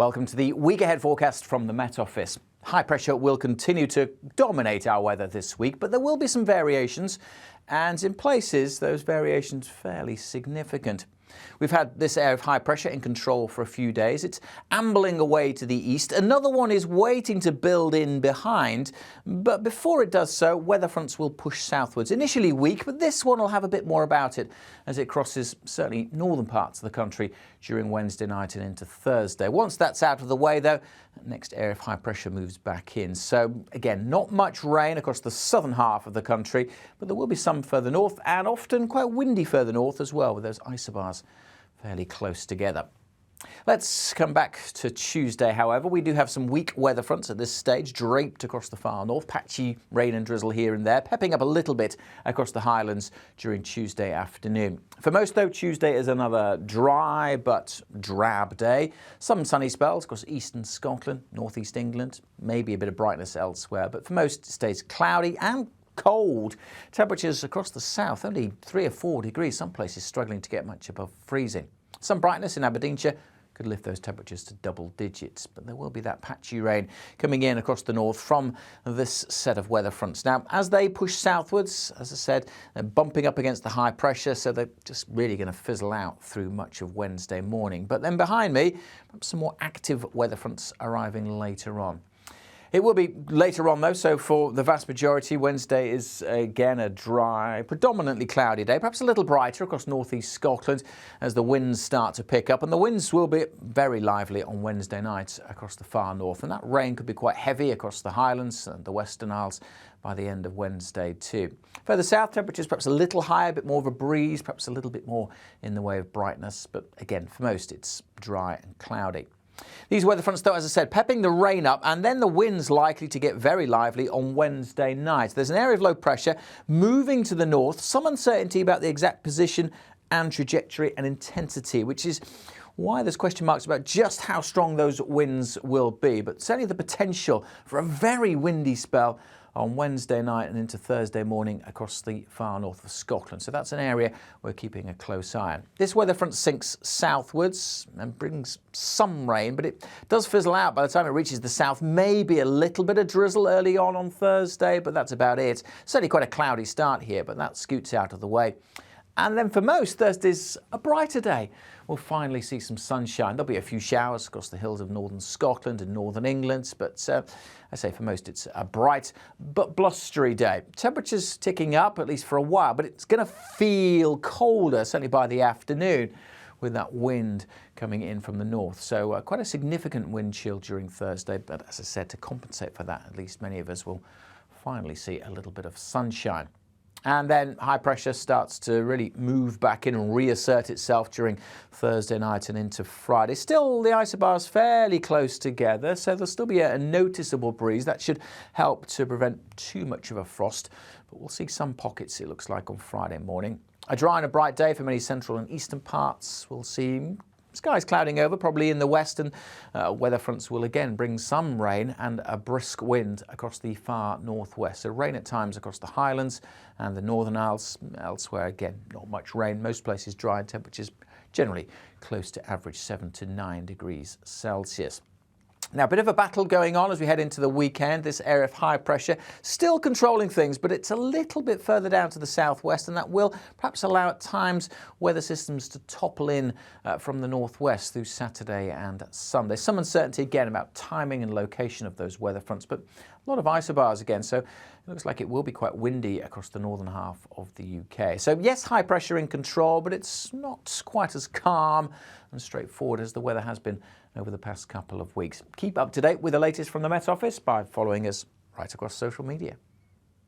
Welcome to the week ahead forecast from the Met Office. High pressure will continue to dominate our weather this week, but there will be some variations, and in places those variations fairly significant. We've had this area of high pressure in control for a few days. It's ambling away to the east. Another one is waiting to build in behind, but before it does so, weather fronts will push southwards. Initially weak, but this one will have a bit more about it as it crosses certainly northern parts of the country during Wednesday night and into Thursday. Once that's out of the way, though, next area of high pressure moves back in. So again, not much rain across the southern half of the country, but there will be some further north and often quite windy further north as well, with those isobars fairly close together. Let's come back to Tuesday, however. We do have some weak weather fronts at this stage, draped across the far north. Patchy rain and drizzle here and there, pepping up a little bit across the highlands during Tuesday afternoon. For most, though, Tuesday is another dry but drab day. Some sunny spells across eastern Scotland, northeast England, maybe a bit of brightness elsewhere, but for most, it stays cloudy and cold. Temperatures across the south only 3 or 4 degrees, some places struggling to get much above freezing. Some brightness in Aberdeenshire could lift those temperatures to double digits, but there will be that patchy rain coming in across the north from this set of weather fronts. Now, as they push southwards, as I said, they're bumping up against the high pressure, so they're just really going to fizzle out through much of Wednesday morning. But then behind me, perhaps some more active weather fronts arriving later on. It will be later on, though, so for the vast majority, Wednesday is again a dry, predominantly cloudy day, perhaps a little brighter across northeast Scotland as the winds start to pick up. And the winds will be very lively on Wednesday night across the far north. And that rain could be quite heavy across the Highlands and the Western Isles by the end of Wednesday too. Further south, temperatures perhaps a little higher, a bit more of a breeze, perhaps a little bit more in the way of brightness. But again, for most, it's dry and cloudy. These weather fronts, though, as I said, pepping the rain up, and then the winds likely to get very lively on Wednesday night. There's an area of low pressure moving to the north, some uncertainty about the exact position and trajectory and intensity, which is why there's question marks about just how strong those winds will be. But certainly the potential for a very windy spell on Wednesday night and into Thursday morning across the far north of Scotland. So that's an area we're keeping a close eye on. This weather front sinks southwards and brings some rain, but it does fizzle out by the time it reaches the south. Maybe a little bit of drizzle early on Thursday, but that's about it. Certainly quite a cloudy start here, but that scoots out of the way. And then for most, Thursday's a brighter day. We'll finally see some sunshine. There'll be a few showers across the hills of northern Scotland and northern England, but I say for most it's a bright but blustery day. Temperatures ticking up, at least for a while, but it's going to feel colder, certainly by the afternoon, with that wind coming in from the north. So quite a significant wind chill during Thursday, but as I said, to compensate for that, at least many of us will finally see a little bit of sunshine. And then high pressure starts to really move back in and reassert itself during Thursday night and into Friday. Still, the isobars fairly close together, so there'll still be a noticeable breeze. That should help to prevent too much of a frost, but we'll see some pockets, it looks like, on Friday morning. A dry and a bright day for many central and eastern parts. We'll see skies clouding over, probably in the west, and weather fronts will again bring some rain and a brisk wind across the far northwest. So rain at times across the Highlands and the Northern Isles. Elsewhere, again, not much rain. Most places dry and temperatures generally close to average 7 to 9 degrees Celsius. Now, a bit of a battle going on as we head into the weekend. This area of high pressure still controlling things, but it's a little bit further down to the southwest, and that will perhaps allow at times weather systems to topple in from the northwest through Saturday and Sunday. Some uncertainty again about timing and location of those weather fronts, but a lot of isobars again, so it looks like it will be quite windy across the northern half of the UK. So yes, high pressure in control, but it's not quite as calm and straightforward as the weather has been over the past couple of weeks. Keep up to date with the latest from the Met Office by following us right across social media.